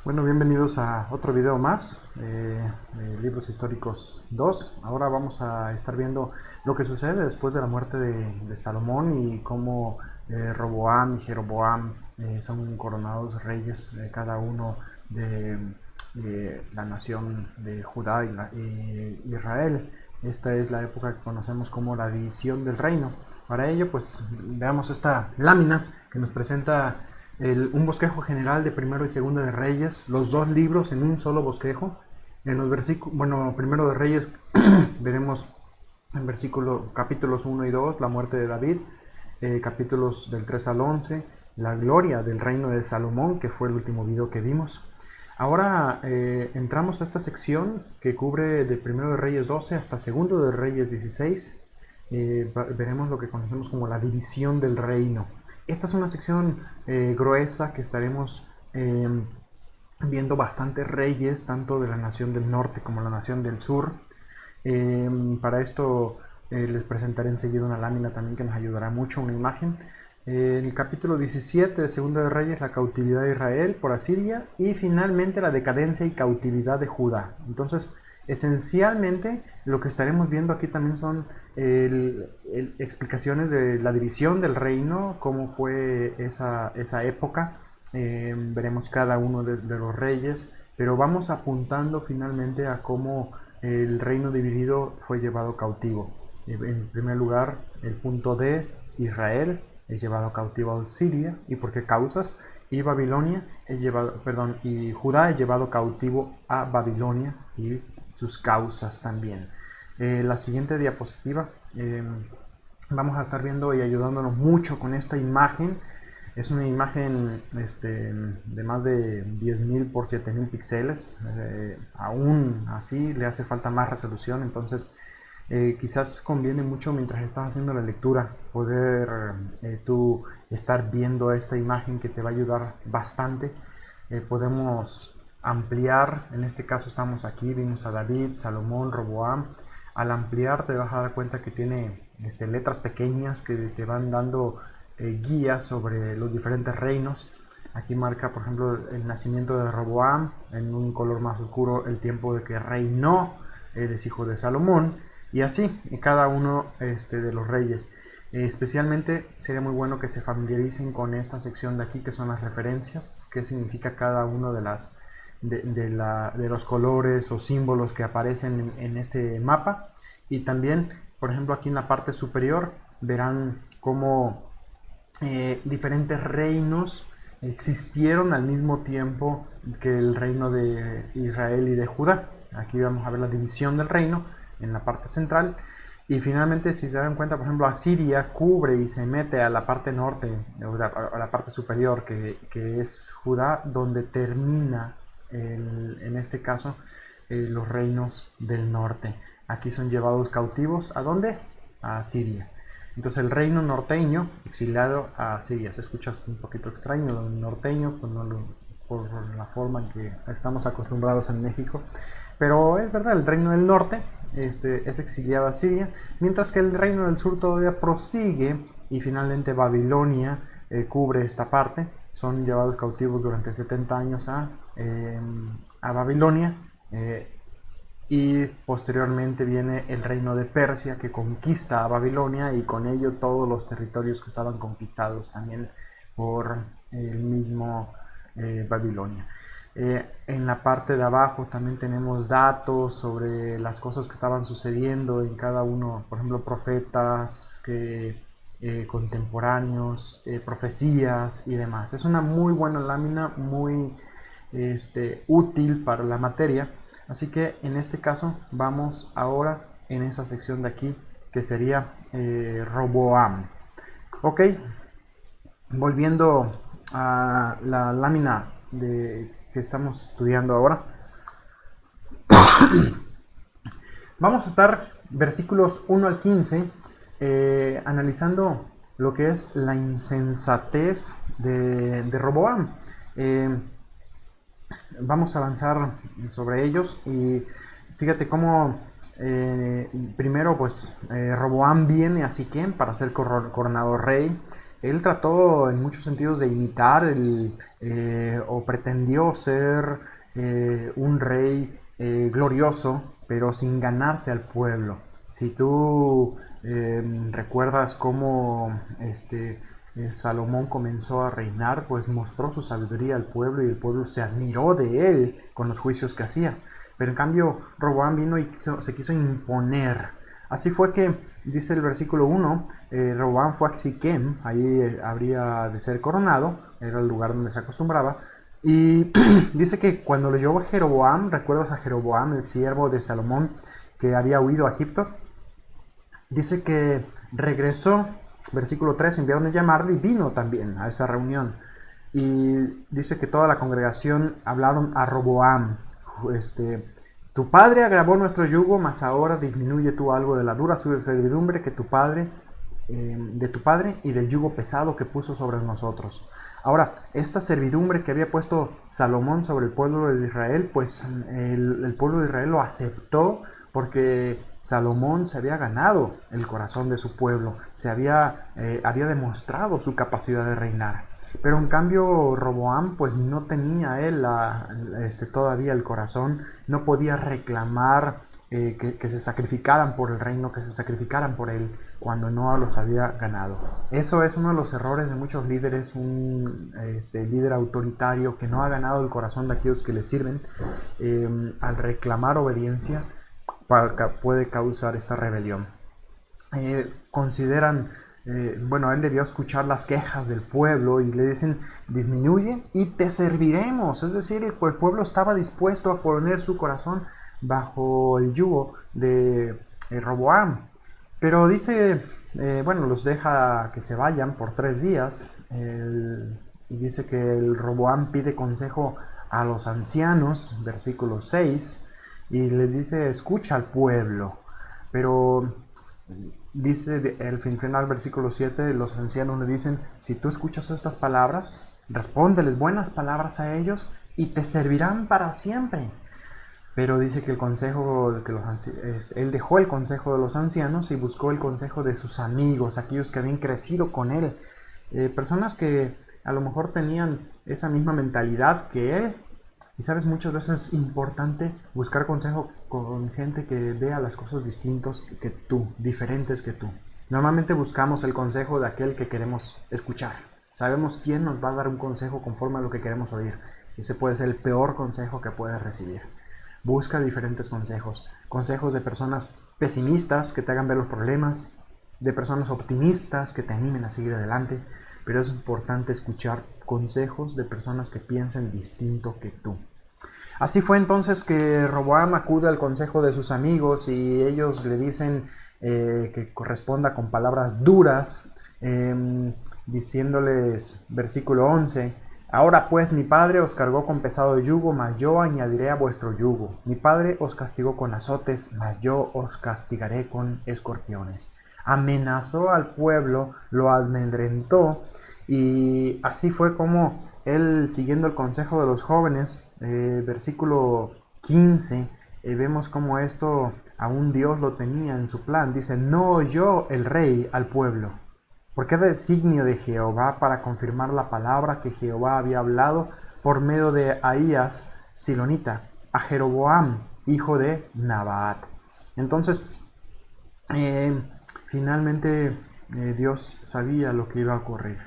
Bueno, bienvenidos a otro video más de Libros Históricos 2. Ahora vamos a estar viendo lo que sucede después de la muerte de Salomón y cómo Roboam y Jeroboam son coronados reyes, cada uno de la nación de Judá y Israel. Esta es la época que conocemos como la división del reino. Para ello, pues veamos esta lámina que nos presenta un bosquejo general de Primero y Segundo de Reyes, los dos libros en un solo bosquejo. En los versículos, bueno, Primero de Reyes veremos en capítulos 1 y 2 la muerte de David, capítulos del 3 al 11 la gloria del reino de Salomón, que fue el último video que vimos. Ahora entramos a esta sección que cubre de Primero de Reyes 12 hasta Segundo de Reyes 16. Veremos lo que conocemos como la división del reino. Esta es una sección gruesa que estaremos viendo bastantes reyes, tanto de la nación del norte como la nación del sur. Para esto les presentaré enseguida una lámina también que nos ayudará mucho, una imagen. En el capítulo 17 de Segundo de Reyes, la cautividad de Israel por Asiria y finalmente la decadencia y cautividad de Judá. Entonces, esencialmente lo que estaremos viendo aquí también son explicaciones de la división del reino, cómo fue esa época. Veremos cada uno de los reyes, pero vamos apuntando finalmente a cómo el reino dividido fue llevado cautivo. En primer lugar, el punto D, Israel es llevado cautivo a Siria. ¿Y por qué causas? Y Babilonia es llevado, perdón, y Judá es llevado cautivo a Babilonia y sus causas también. La siguiente diapositiva, vamos a estar viendo y ayudándonos mucho con esta imagen. Es una imagen de más de 10.000 por 7.000 píxeles. Aún así le hace falta más resolución, entonces quizás conviene mucho mientras estás haciendo la lectura poder tú estar viendo esta imagen que te va a ayudar bastante. Podemos ampliar, en este caso estamos aquí, vimos a David, Salomón, Roboam. Al ampliar te vas a dar cuenta que tiene letras pequeñas que te van dando guías sobre los diferentes reinos. Aquí marca, por ejemplo, el nacimiento de Roboam, en un color más oscuro el tiempo de que reinó, es hijo de Salomón, y así cada uno de los reyes. Especialmente sería muy bueno que se familiaricen con esta sección de aquí, que son las referencias, qué significa cada uno de los colores o símbolos que aparecen en este mapa. Y también, por ejemplo, aquí en la parte superior verán cómo diferentes reinos existieron al mismo tiempo que el reino de Israel y de Judá. Aquí vamos a ver la división del reino en la parte central. Y finalmente, si se dan cuenta, por ejemplo, Asiria cubre y se mete a la parte norte, a la parte superior, que es Judá, donde termina, en este caso, los reinos del norte. Aquí son llevados cautivos, ¿a dónde? A Siria. Entonces el reino norteño, exiliado a Siria. Se escucha un poquito extraño lo norteño, pues no por la forma en que estamos acostumbrados en México. Pero es verdad, el reino del norte es exiliado a Siria, mientras que el reino del sur todavía prosigue y finalmente Babilonia cubre esta parte. Son llevados cautivos durante 70 años a Babilonia. Y posteriormente viene el reino de Persia, que conquista a Babilonia y con ello todos los territorios que estaban conquistados también por el mismo Babilonia. En la parte de abajo también tenemos datos sobre las cosas que estaban sucediendo en cada uno, por ejemplo, profetas contemporáneos, profecías y demás. Es una muy buena lámina, muy útil para la materia. Así que en este caso vamos ahora en esa sección de aquí, que sería Roboam. Ok, volviendo a la lámina que estamos estudiando ahora, vamos a estar versículos 1 al 15 analizando lo que es la insensatez de Roboam. Vamos a avanzar sobre ellos y fíjate cómo primero pues Roboam viene a Siquem para ser coronado rey. él trató en muchos sentidos de imitar o pretendió ser un rey glorioso, pero sin ganarse al pueblo. Si tú recuerdas cómo Salomón comenzó a reinar, pues mostró su sabiduría al pueblo y el pueblo se admiró de él con los juicios que hacía. Pero en cambio, Roboam vino y se quiso imponer. Así fue que, dice el versículo 1, Roboam fue a Siquem, ahí habría de ser coronado, era el lugar donde se acostumbraba, y dice que cuando lo llevó Jeroboam, ¿recuerdas a Jeroboam, el siervo de Salomón, que había huido a Egipto? Dice que regresó, versículo 3, enviaron a llamarle y vino también a esa reunión. Y dice que toda la congregación hablaron a Roboam, tu padre agravó nuestro yugo, mas ahora disminuye tú algo de la dura servidumbre que de tu padre y del yugo pesado que puso sobre nosotros. Ahora, esta servidumbre que había puesto Salomón sobre el pueblo de Israel, pues el pueblo de Israel lo aceptó porque Salomón se había ganado el corazón de su pueblo, había demostrado su capacidad de reinar. Pero en cambio Roboam pues no tenía él todavía el corazón, no podía reclamar que se sacrificaran por el reino, que se sacrificaran por él cuando no los había ganado. Eso es uno de los errores de muchos líderes, un líder autoritario que no ha ganado el corazón de aquellos que le sirven, al reclamar obediencia puede causar esta rebelión. Consideran, bueno, él debió escuchar las quejas del pueblo y le dicen, disminuye y te serviremos. Es decir, el pueblo estaba dispuesto a poner su corazón bajo el yugo de Roboam. Pero dice, bueno, los deja que se vayan por 3 días. Y dice que el Roboam pide consejo a los ancianos, versículo 6, y les dice, escucha al pueblo. Pero dice el final, versículo 7, los ancianos le dicen, si tú escuchas estas palabras, respóndeles buenas palabras a ellos y te servirán para siempre. Pero dice que el consejo, él dejó el consejo de los ancianos y buscó el consejo de sus amigos, aquellos que habían crecido con él, personas que a lo mejor tenían esa misma mentalidad que él. Y sabes, muchas veces es importante buscar consejo con gente que vea las cosas distintas que tú, diferentes que tú. Normalmente buscamos el consejo de aquel que queremos escuchar. Sabemos quién nos va a dar un consejo conforme a lo que queremos oír. Ese puede ser el peor consejo que puedes recibir. Busca diferentes consejos. Consejos de personas pesimistas que te hagan ver los problemas, de personas optimistas que te animen a seguir adelante. Pero es importante escuchar consejos de personas que piensen distinto que tú. Así fue entonces que Roboam acude al consejo de sus amigos y ellos le dicen que corresponda con palabras duras, diciéndoles, versículo 11, ahora pues mi padre os cargó con pesado yugo, mas yo añadiré a vuestro yugo. Mi padre os castigó con azotes, mas yo os castigaré con escorpiones. Amenazó al pueblo, lo amedrentó, y así fue como él, siguiendo el consejo de los jóvenes, versículo 15, vemos como esto aún Dios lo tenía en su plan. Dice, no oyó el rey al pueblo, porque era designio de Jehová para confirmar la palabra que Jehová había hablado por medio de Ahías Silonita, a Jeroboam, hijo de Nabat. Entonces, finalmente Dios sabía lo que iba a ocurrir.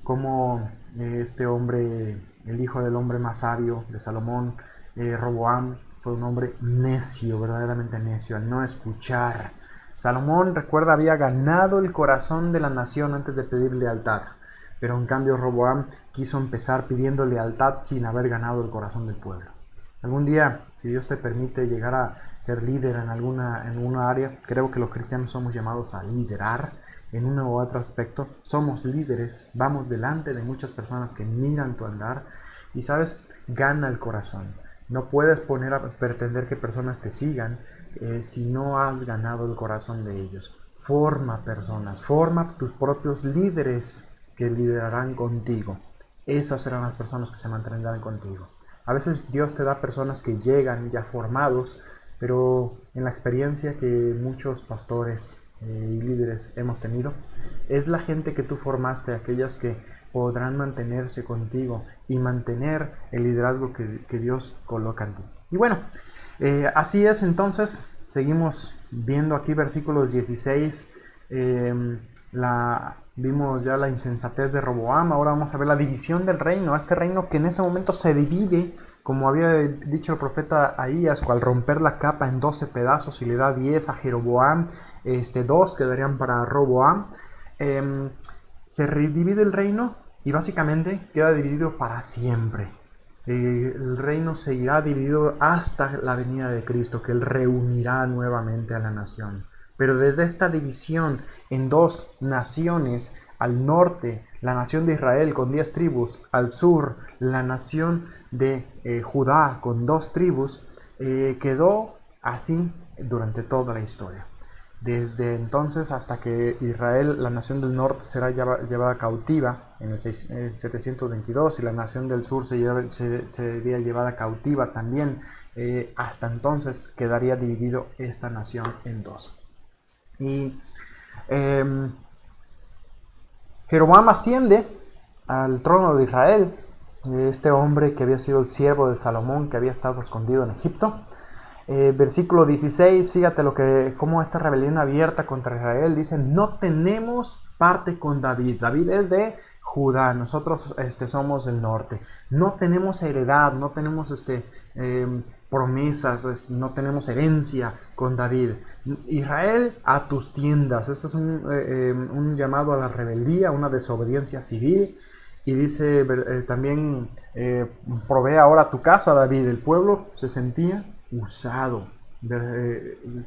Como este hombre, el hijo del hombre más sabio de Salomón, Roboam, fue un hombre necio, verdaderamente necio, al no escuchar. Salomón, recuerda, había ganado el corazón de la nación antes de pedir lealtad, pero en cambio Roboam quiso empezar pidiendo lealtad sin haber ganado el corazón del pueblo. Algún día, si Dios te permite llegar a ser líder en alguna área, creo que los cristianos somos llamados a liderar en uno u otro aspecto. Somos líderes, vamos delante de muchas personas que miran tu andar y, sabes, gana el corazón. No puedes pretender que personas te sigan si no has ganado el corazón de ellos. Forma personas, forma tus propios líderes que liderarán contigo. Esas serán las personas que se mantendrán contigo. A veces Dios te da personas que llegan ya formados, pero en la experiencia que muchos pastores y líderes hemos tenido, es la gente que tú formaste, aquellas que podrán mantenerse contigo y mantener el liderazgo que Dios coloca en ti. Y bueno, así es. Entonces seguimos viendo aquí versículos 16, vimos ya la insensatez de Roboam. Ahora vamos a ver la división del reino, este reino que en este momento se divide, como había dicho el profeta Ahías, al romper la capa en 12 pedazos y le da 10 a Jeroboam, 2 quedarían para Roboam. Se divide el reino y básicamente queda dividido para siempre. El reino seguirá dividido hasta la venida de Cristo, que Él reunirá nuevamente a la nación. Pero desde esta división en 2 naciones, al norte la nación de Israel con 10 tribus, al sur la nación de Judá con 2 tribus, quedó así durante toda la historia. Desde entonces hasta que Israel, la nación del norte, será llevada cautiva en el 722, y la nación del sur sería llevada cautiva también. Hasta entonces quedaría dividido esta nación en 2. Y Jeroboam asciende al trono de Israel, este hombre que había sido el siervo de Salomón, que había estado escondido en Egipto. Versículo 16, fíjate cómo esta rebelión abierta contra Israel dice: no tenemos parte con David. David es de Judá, nosotros somos del norte. No tenemos heredad, no tenemos promesas, no tenemos herencia con David. Israel, a tus tiendas. Esto es un llamado a la rebeldía, una desobediencia civil. Y dice también, provee ahora tu casa, David. El pueblo se sentía usado.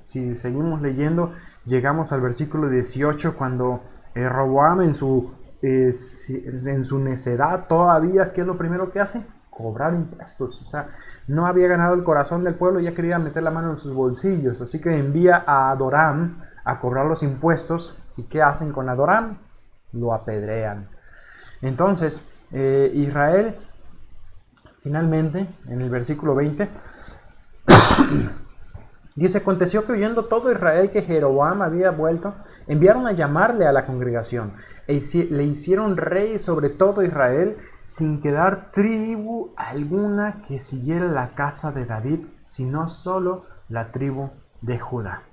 Si seguimos leyendo, llegamos al versículo 18, cuando Roboam en su necedad todavía, ¿qué es lo primero que hace? Cobrar impuestos. O sea, no había ganado el corazón del pueblo y ya quería meter la mano en sus bolsillos. Así que envía a Adoram a cobrar los impuestos. ¿Y qué hacen con Adoram? Lo apedrean. Entonces, Israel, finalmente, en el versículo 20, dice: aconteció que oyendo todo Israel que Jeroboam había vuelto, enviaron a llamarle a la congregación, le hicieron rey sobre todo Israel, sin quedar tribu alguna que siguiera la casa de David, sino solo la tribu de Judá.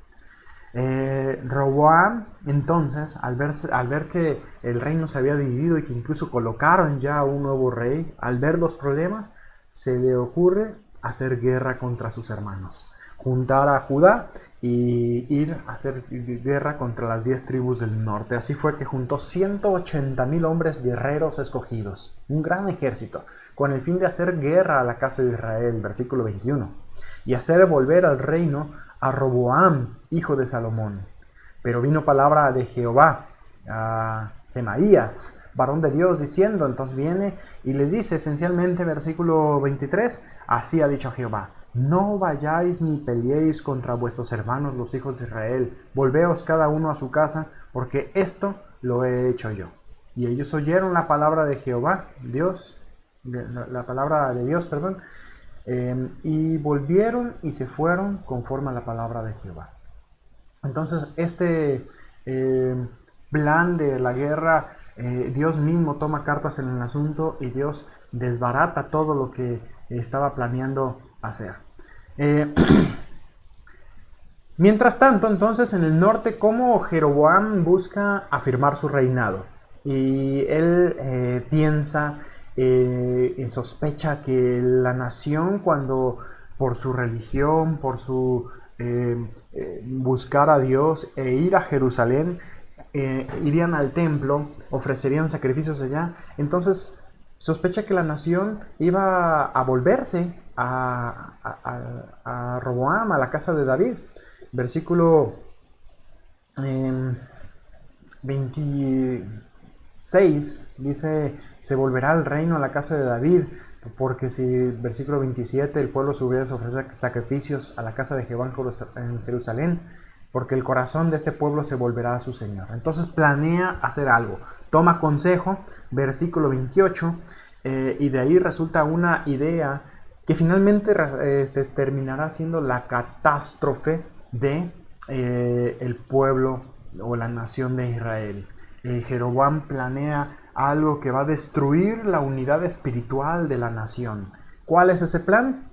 Roboam, entonces, al ver que el reino se había dividido y que incluso colocaron ya un nuevo rey, al ver los problemas, se le ocurre hacer guerra contra sus hermanos, juntar a Judá y ir a hacer guerra contra las 10 tribus del norte. Así fue que juntó 180,000 hombres guerreros escogidos, un gran ejército, con el fin de hacer guerra a la casa de Israel, versículo 21, y hacer volver al reino a Roboam, hijo de Salomón. Pero vino palabra de Jehová a Semaías, varón de Dios, diciendo, entonces viene y les dice esencialmente, versículo 23, así ha dicho Jehová: no vayáis ni peleéis contra vuestros hermanos los hijos de Israel, volveos cada uno a su casa, porque esto lo he hecho yo. Y ellos oyeron la palabra de Jehová, la palabra de Dios, y volvieron y se fueron conforme a la palabra de Jehová. Entonces, plan de la guerra, Dios mismo toma cartas en el asunto y Dios desbarata todo lo que estaba planeando hacer. Mientras tanto, entonces, en el norte, ¿cómo Jeroboam busca afirmar su reinado? Y él piensa, sospecha que la nación, cuando por su religión, por su buscar a Dios e ir a Jerusalén, irían al templo, ofrecerían sacrificios allá. Entonces sospecha que la nación iba a volverse a Roboam, a la casa de David. Versículo 26 dice: se volverá el reino a la casa de David, porque si, versículo 27, el pueblo subiera a ofrecer sacrificios a la casa de Jehová en Jerusalén, porque el corazón de este pueblo se volverá a su Señor. Entonces planea hacer algo, toma consejo, versículo 28, y de ahí resulta una idea que finalmente terminará siendo la catástrofe de el pueblo o la nación de Israel. Jeroboam planea algo que va a destruir la unidad espiritual de la nación. ¿Cuál es ese plan?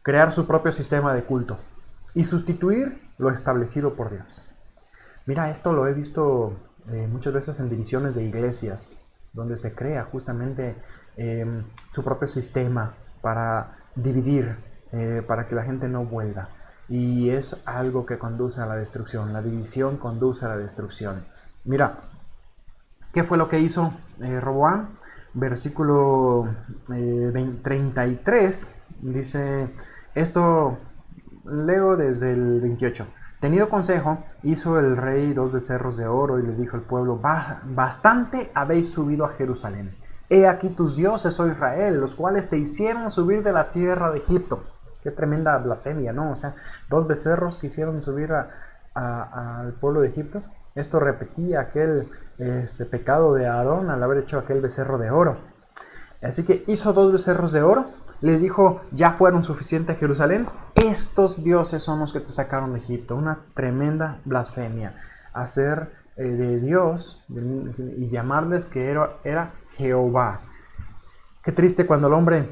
Crear su propio sistema de culto y sustituir lo establecido por Dios. Mira, esto lo he visto muchas veces en divisiones de iglesias, donde se crea justamente su propio sistema para dividir, para que la gente no vuelva. Y es algo que conduce a la destrucción. La división conduce a la destrucción. Mira, ¿qué fue lo que hizo Roboam? Versículo 33 dice, esto leo desde el 28. Tenido consejo, hizo el rey 2 becerros de oro y le dijo al pueblo, bastante habéis subido a Jerusalén. He aquí tus dioses, oh Israel, los cuales te hicieron subir de la tierra de Egipto. Qué tremenda blasfemia, ¿no? O sea, 2 becerros que hicieron subir al pueblo de Egipto. Esto repetía aquel pecado de Aarón al haber hecho aquel becerro de oro. Así que hizo 2 becerros de oro. Les dijo, ya fueron suficientes a Jerusalén. Estos dioses son los que te sacaron de Egipto. Una tremenda blasfemia. Hacer de Dios y llamarles que era Jehová. Qué triste cuando el hombre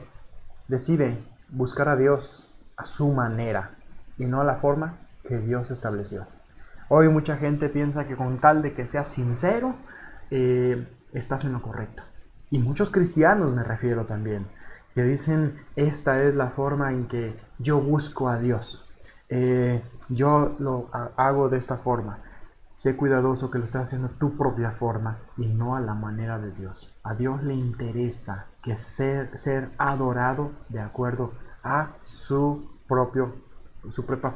decide buscar a Dios a su manera y no a la forma que Dios estableció. Hoy mucha gente piensa que con tal de que seas sincero, estás en lo correcto. Y muchos cristianos me refiero también, que dicen, esta es la forma en que yo busco a Dios. Yo lo hago de esta forma. Sé cuidadoso que lo estés haciendo tu propia forma y no a la manera de Dios. A Dios le interesa que ser adorado de acuerdo a su propia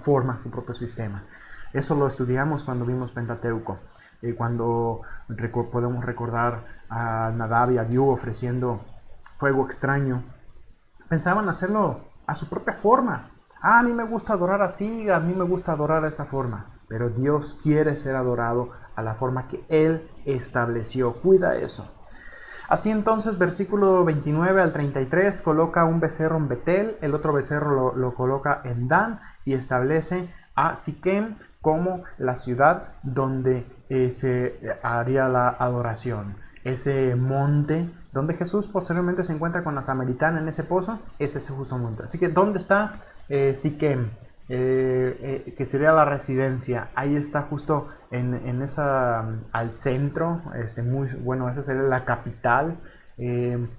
forma, su propio sistema. Eso lo estudiamos cuando vimos Pentateuco, cuando podemos recordar a Nadab y Abiú ofreciendo fuego extraño. Pensaban hacerlo a su propia forma. A mí me gusta adorar así, a mí me gusta adorar de esa forma. Pero Dios quiere ser adorado a la forma que Él estableció. Cuida eso. Así entonces, versículo 29 al 33, coloca un becerro en Betel, el otro becerro lo coloca en Dan y establece a Siquem como la ciudad donde se haría la adoración. Ese monte donde Jesús posteriormente se encuentra con la samaritana en ese pozo, es ese justo monte. Así que, ¿dónde está Siquem? Que sería la residencia. Ahí está justo en esa, al centro, muy bueno, esa sería la capital. En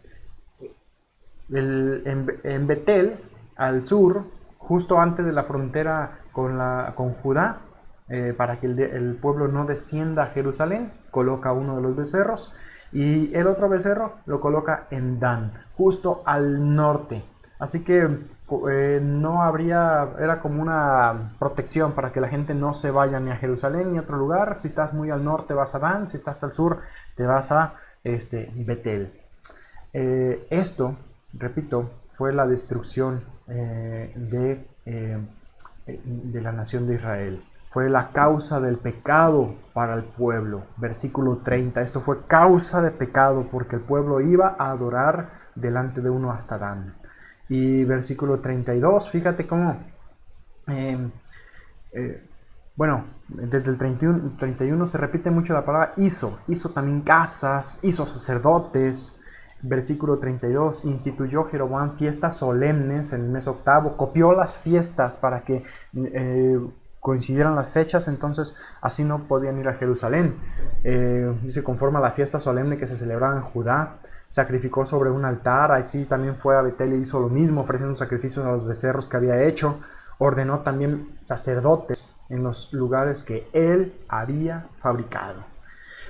Betel, al sur, justo antes de la frontera con Judá, para que el pueblo no descienda a Jerusalén, coloca uno de los becerros y el otro becerro lo coloca en Dan, justo al norte. Así que no habría, era como una protección para que la gente no se vaya ni a Jerusalén ni a otro lugar. Si estás muy al norte vas a Dan, si estás al sur te vas a Betel. Esto, repito, fue la destrucción de la nación de Israel. Fue la causa del pecado para el pueblo. Versículo 30. Esto fue causa de pecado porque el pueblo iba a adorar delante de uno hasta Dan. Y versículo 32, fíjate cómo, bueno, desde el 31 se repite mucho la palabra hizo también casas, hizo sacerdotes. Versículo 32, instituyó Jeroboam fiestas solemnes en el mes octavo, copió las fiestas para que coincidieran las fechas, entonces así no podían ir a Jerusalén. Dice, conforme a la fiesta solemne que se celebraba en Judá, sacrificó sobre un altar, así también fue a Betel y hizo lo mismo, ofreciendo sacrificios a los becerros que había hecho. Ordenó también sacerdotes en los lugares que él había fabricado.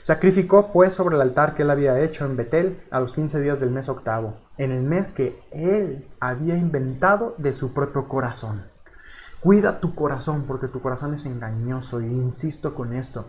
Sacrificó pues sobre el altar que él había hecho en Betel a los 15 días del mes octavo, en el mes que él había inventado de su propio corazón. Cuida tu corazón porque tu corazón es engañoso y insisto con esto.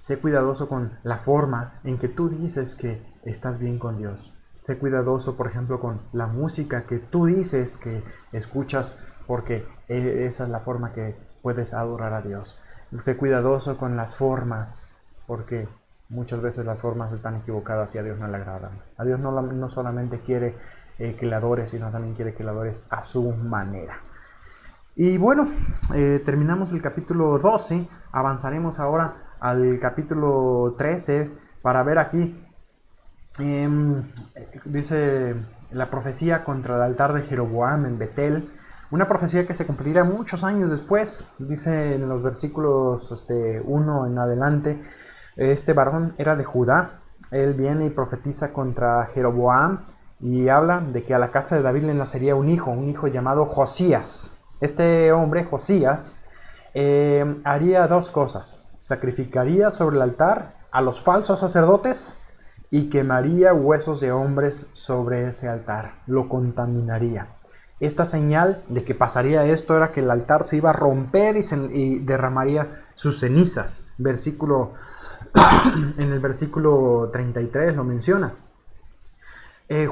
Sé cuidadoso con la forma en que tú dices que estás bien con Dios. Sé cuidadoso, por ejemplo, con la música que tú dices que escuchas porque esa es la forma que puedes adorar a Dios. Sé cuidadoso con las formas porque muchas veces las formas están equivocadas y a Dios no le agradan. A Dios no solamente quiere que le adores, sino también quiere que le adores a su manera. Y bueno, terminamos el capítulo 12, avanzaremos ahora al capítulo 13 para ver aquí. Dice la profecía contra el altar de Jeroboam en Betel, una profecía que se cumplirá muchos años después. Dice en los versículos 1 en adelante, este varón era de Judá, él viene y profetiza contra Jeroboam y habla de que a la casa de David le nacería un hijo llamado Josías. Este hombre, Josías, haría dos cosas: sacrificaría sobre el altar a los falsos sacerdotes y quemaría huesos de hombres sobre ese altar, lo contaminaría. Esta señal de que pasaría esto era que el altar se iba a romper y derramaría sus cenizas. En el versículo 33 lo menciona.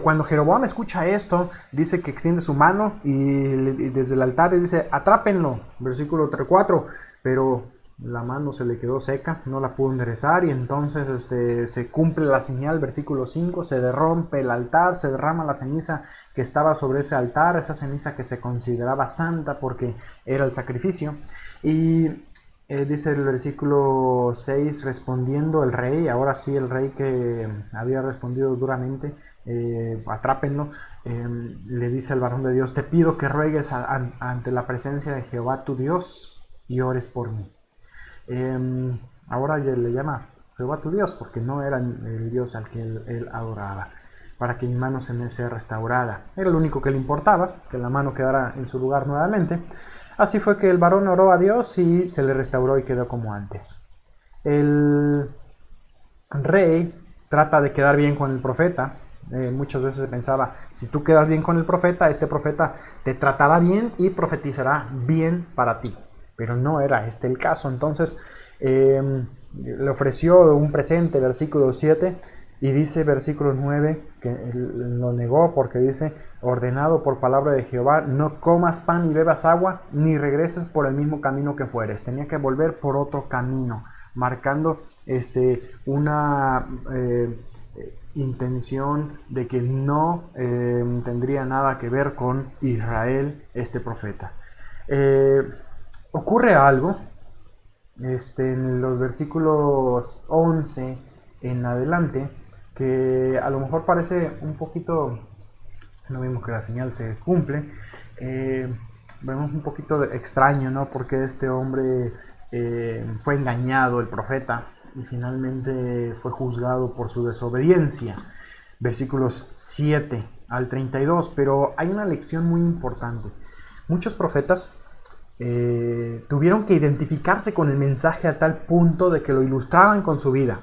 Cuando Jeroboam escucha esto, dice que extiende su mano y desde el altar dice: atrápenlo, versículo 4, pero la mano se le quedó seca, no la pudo enderezar, y entonces se cumple la señal, versículo 5, se rompe el altar, se derrama la ceniza que estaba sobre ese altar, esa ceniza que se consideraba santa porque era el sacrificio. Y dice el versículo 6, respondiendo el rey, ahora sí el rey que había respondido duramente, atrápenlo, le dice al varón de Dios: te pido que ruegues ante la presencia de Jehová tu Dios y ores por mí. Ahora le llama Jehová tu Dios porque no era el Dios al que él adoraba, para que mi mano se me sea restaurada. Era lo único que le importaba, que la mano quedara en su lugar nuevamente. Así fue que el varón oró a Dios y se le restauró y quedó como antes. El rey trata de quedar bien con el profeta. Muchas veces pensaba: si tú quedas bien con el profeta, este profeta te tratará bien y profetizará bien para ti. Pero no era este el caso. Entonces le ofreció un presente, versículo 7, y dice versículo 9 que lo negó porque dice: ordenado por palabra de Jehová, no comas pan ni bebas agua, ni regreses por el mismo camino que fueres. Tenía que volver por otro camino, marcando una intención de que no tendría nada que ver con Israel este profeta. Ocurre algo en los versículos 11 en adelante que a lo mejor parece un poquito, no vemos que la señal se cumple, vemos un poquito extraño, ¿no? Porque este hombre fue engañado, el profeta, y finalmente fue juzgado por su desobediencia. Versículos 7 al 32, pero hay una lección muy importante. Muchos profetas tuvieron que identificarse con el mensaje a tal punto de que lo ilustraban con su vida.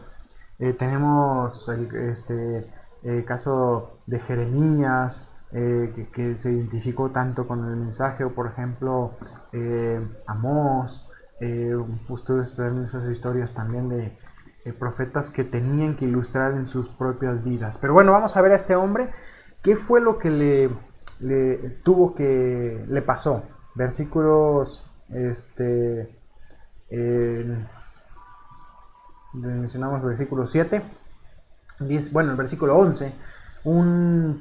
Tenemos el caso de Jeremías, que se identificó tanto con el mensaje, o por ejemplo Amós. Ustedes tienen esas historias también de profetas que tenían que ilustrar en sus propias vidas. Pero bueno, vamos a ver a este hombre, qué fue lo que le pasó. Versículos mencionamos versículo 7, bueno, el versículo 11, un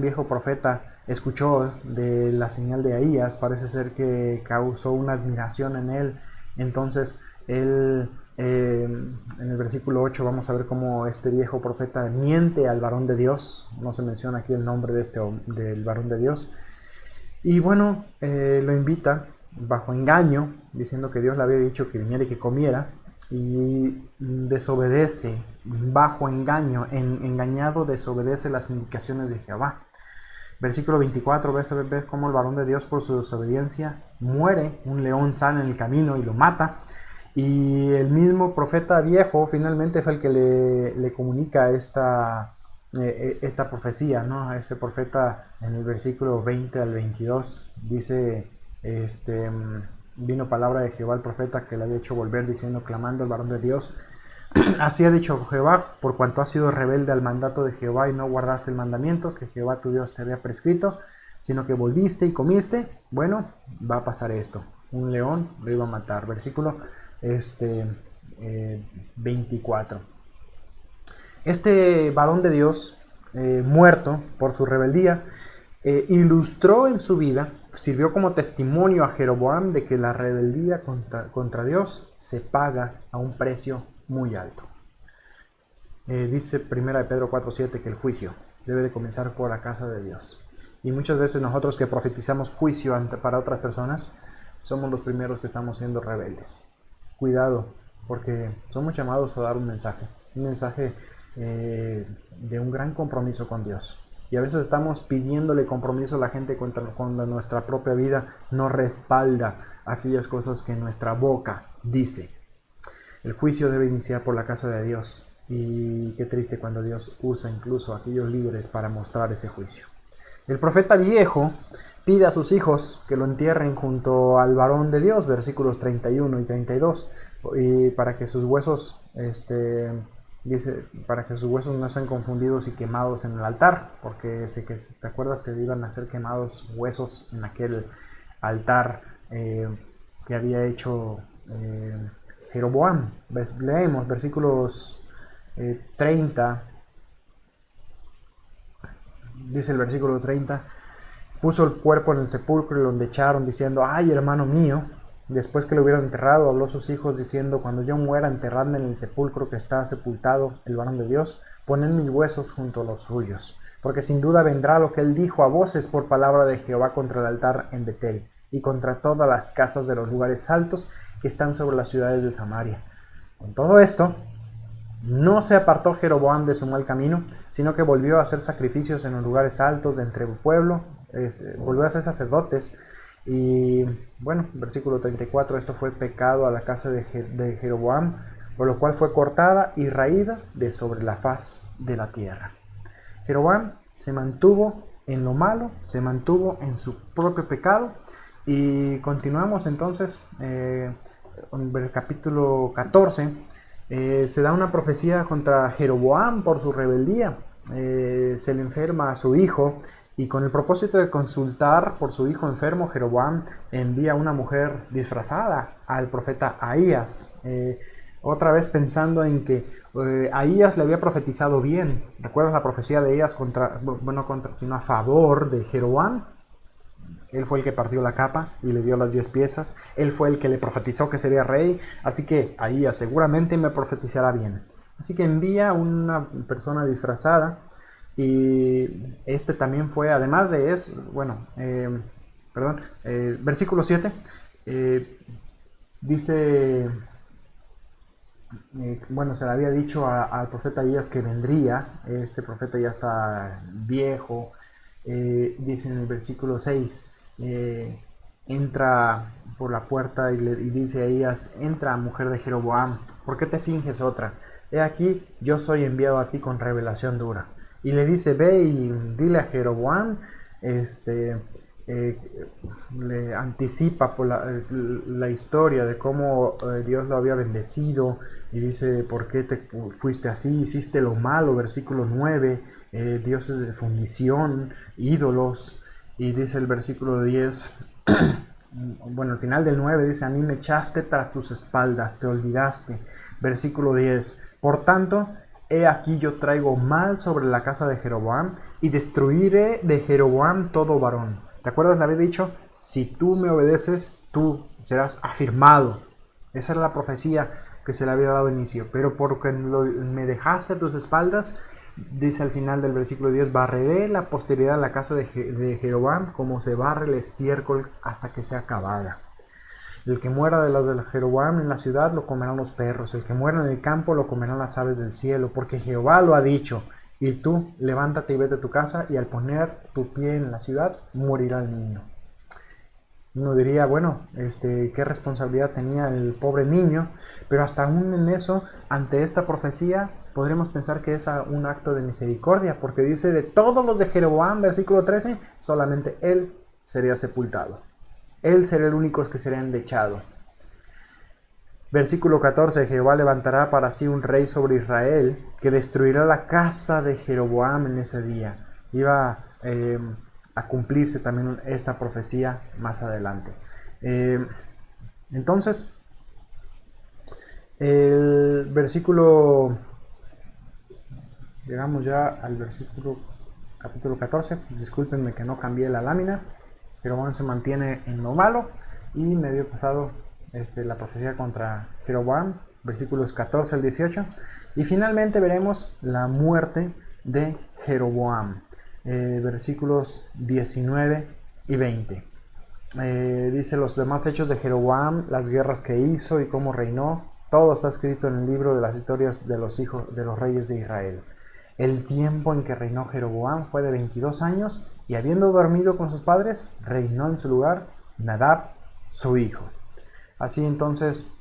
viejo profeta, escuchó de la señal de Ahías. Parece ser que causó una admiración en él. Entonces él, en el versículo 8, vamos a ver cómo este viejo profeta miente al varón de Dios. No se menciona aquí el nombre del varón de Dios. Y bueno, lo invita bajo engaño, diciendo que Dios le había dicho que viniera y que comiera, y desobedece bajo engaño, engañado desobedece las indicaciones de Jehová. Versículo 24, ves cómo el varón de Dios por su desobediencia muere, un león sale en el camino y lo mata, y el mismo profeta viejo finalmente fue el que le comunica esta profecía, ¿no? A este profeta. En el versículo 20 al 22 dice: vino palabra de Jehová al profeta que le había hecho volver, diciendo, clamando al varón de Dios: así ha dicho Jehová, por cuanto has sido rebelde al mandato de Jehová y no guardaste el mandamiento que Jehová tu Dios te había prescrito, sino que volviste y comiste, bueno, va a pasar esto: un león lo iba a matar. Versículo 24. Este varón de Dios, muerto por su rebeldía, ilustró en su vida sirvió como testimonio a Jeroboam de que la rebeldía contra Dios se paga a un precio muy alto. Dice 1 Pedro 4:7 que el juicio debe de comenzar por la casa de Dios. Y muchas veces nosotros que profetizamos juicio para otras personas, somos los primeros que estamos siendo rebeldes. Cuidado, porque somos llamados a dar un mensaje de un gran compromiso con Dios. Y a veces estamos pidiéndole compromiso a la gente cuando nuestra propia vida no respalda aquellas cosas que nuestra boca dice. El juicio debe iniciar por la casa de Dios. Y qué triste cuando Dios usa incluso a aquellos líderes para mostrar ese juicio. El profeta viejo pide a sus hijos que lo entierren junto al varón de Dios, versículos 31 y 32, y para que sus huesos, para que sus huesos no sean confundidos y quemados en el altar, porque te acuerdas que iban a ser quemados huesos en aquel altar que había hecho Jeroboam. Leemos versículos 30, dice el versículo 30, puso el cuerpo en el sepulcro y lo endecharon diciendo, ay hermano mío, después que lo hubieron enterrado, habló a sus hijos diciendo, cuando yo muera, enterradme en el sepulcro que está sepultado el varón de Dios, poned mis huesos junto a los suyos, porque sin duda vendrá lo que él dijo a voces por palabra de Jehová contra el altar en Betel, y contra todas las casas de los lugares altos que están sobre las ciudades de Samaria. Con todo esto, no se apartó Jeroboam de su mal camino, sino que volvió a hacer sacrificios en los lugares altos de entre el pueblo, volvió a ser sacerdotes. Y bueno, versículo 34, esto fue pecado a la casa de Jeroboam, por lo cual fue cortada y raída de sobre la faz de la tierra. Jeroboam se mantuvo en lo malo, se mantuvo en su propio pecado. Y continuamos entonces en el capítulo 14. Se da una profecía contra Jeroboam por su rebeldía. Se le enferma a su hijo y con el propósito de consultar por su hijo enfermo, Jeroboam envía a una mujer disfrazada al profeta Ahías. Otra vez pensando en que Ahías le había profetizado bien. ¿Recuerdas la profecía de Ahías sino a favor de Jeroboam? Él fue el que partió la capa y le dio las 10 piezas. Él fue el que le profetizó que sería rey. Así que Ahías seguramente me profetizará bien. Así que envía una persona disfrazada. Y este también fue, además de eso, versículo 7. Dice, se le había dicho al profeta Ahías que vendría. Este profeta ya está viejo. Dice en el versículo 6. Entra por la puerta y dice a Ahías, entra mujer de Jeroboam, ¿por qué te finges otra? He aquí, yo soy enviado a ti con revelación dura. Y le dice, ve y dile a Jeroboam, le anticipa por la historia de cómo Dios lo había bendecido y dice, ¿por qué te fuiste así? Hiciste lo malo, versículo 9, dioses de fundición, ídolos. Y dice el versículo 10, al final del 9 dice, a mí me echaste tras tus espaldas, te olvidaste. Versículo 10, por tanto, he aquí yo traigo mal sobre la casa de Jeroboam y destruiré de Jeroboam todo varón. ¿Te acuerdas? Le había dicho, si tú me obedeces, tú serás afirmado. Esa era la profecía que se le había dado inicio. Pero porque me dejaste a tus espaldas, dice al final del versículo 10, barreré la posteridad de la casa de Jeroboam como se barre el estiércol hasta que sea acabada. El que muera de las de Jeroboam en la ciudad lo comerán los perros, el que muera en el campo lo comerán las aves del cielo, porque Jehová lo ha dicho. Y tú, levántate y vete a tu casa, y al poner tu pie en la ciudad, morirá el niño. Uno diría, qué responsabilidad tenía el pobre niño, pero hasta aún en eso, ante esta profecía, podríamos pensar que es un acto de misericordia, porque dice, de todos los de Jeroboam, versículo 13, solamente él sería sepultado. Él será el único que será endechado. Versículo 14, Jehová levantará para sí un rey sobre Israel, que destruirá la casa de Jeroboam en ese día. Iba a cumplirse también esta profecía más adelante. Entonces, el versículo, llegamos ya al versículo capítulo 14, discúlpenme que no cambié la lámina. Jeroboam se mantiene en lo malo y medio pasado la profecía contra Jeroboam, versículos 14 al 18. Y finalmente veremos la muerte de Jeroboam, versículos 19 y 20. Dice los demás hechos de Jeroboam, las guerras que hizo y cómo reinó. Todo está escrito en el libro de las historias de los hijos de los reyes de Israel. El tiempo en que reinó Jeroboam fue de 22 años y habiendo dormido con sus padres, reinó en su lugar Nadab, su hijo. Así entonces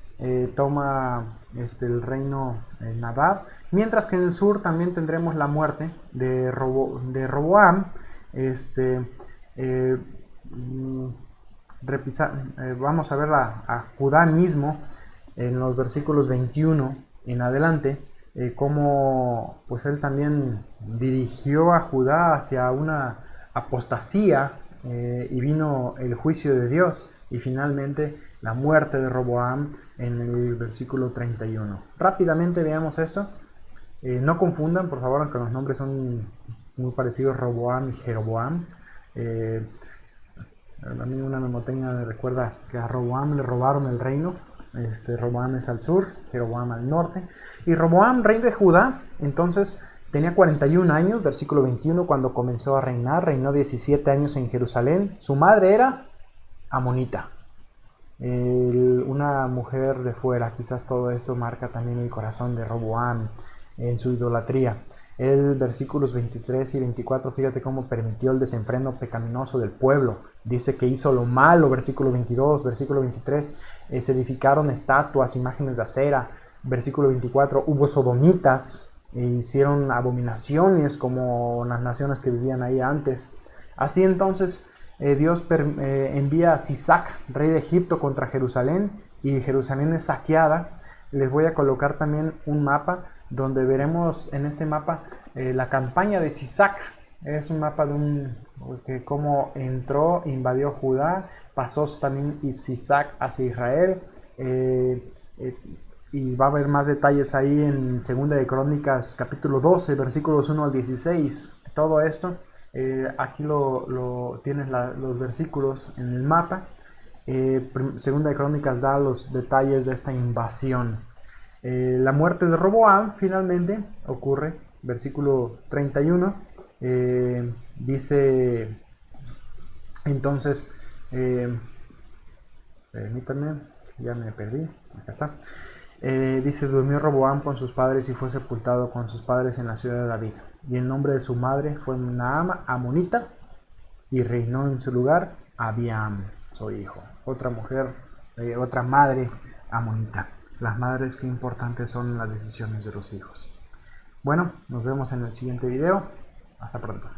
toma el reino Nadab, mientras que en el sur también tendremos la muerte de Roboam. Vamos a ver a Judá mismo en los versículos 21 en adelante, cómo pues él también dirigió a Judá hacia una apostasía, y vino el juicio de Dios y finalmente la muerte de Roboam en el versículo 31. Rápidamente veamos esto. No confundan, por favor, aunque los nombres son muy parecidos, Roboam y Jeroboam. A mí una memoteña me recuerda que a Roboam le robaron el reino. Roboam es al sur, Jeroboam al norte. Y Roboam, rey de Judá, entonces tenía 41 años, versículo 21, cuando comenzó a reinar. Reinó 17 años en Jerusalén. Su madre era amonita, una mujer de fuera. Quizás todo esto marca también el corazón de Roboam en su idolatría. El versículos 23 y 24, fíjate cómo permitió el desenfreno pecaminoso del pueblo. Dice que hizo lo malo, versículo 22, versículo 23, se edificaron estatuas, imágenes de acera. Versículo 24, hubo sodomitas, e hicieron abominaciones como las naciones que vivían ahí antes. Así entonces Dios envía a Sisac, rey de Egipto, contra Jerusalén, y Jerusalén es saqueada. Les voy a colocar también un mapa donde veremos en este mapa la campaña de Sisac. Es un mapa de cómo entró, invadió Judá, pasó también Sisac hacia Israel, y va a haber más detalles ahí en 2 de Crónicas capítulo 12, versículos 1 al 16. Todo esto, aquí tienes los versículos en el mapa. 2 de Crónicas da los detalles de esta invasión. La muerte de Roboam finalmente ocurre, versículo 31, dice entonces, permítanme, ya me perdí, acá está. Dice, durmió Roboam con sus padres y fue sepultado con sus padres en la ciudad de David. Y el nombre de su madre fue Naama, amonita, y reinó en su lugar Abiam, su hijo. Otra mujer, otra madre amonita. Las madres, qué importantes son las decisiones de los hijos. Bueno, nos vemos en el siguiente video. Hasta pronto.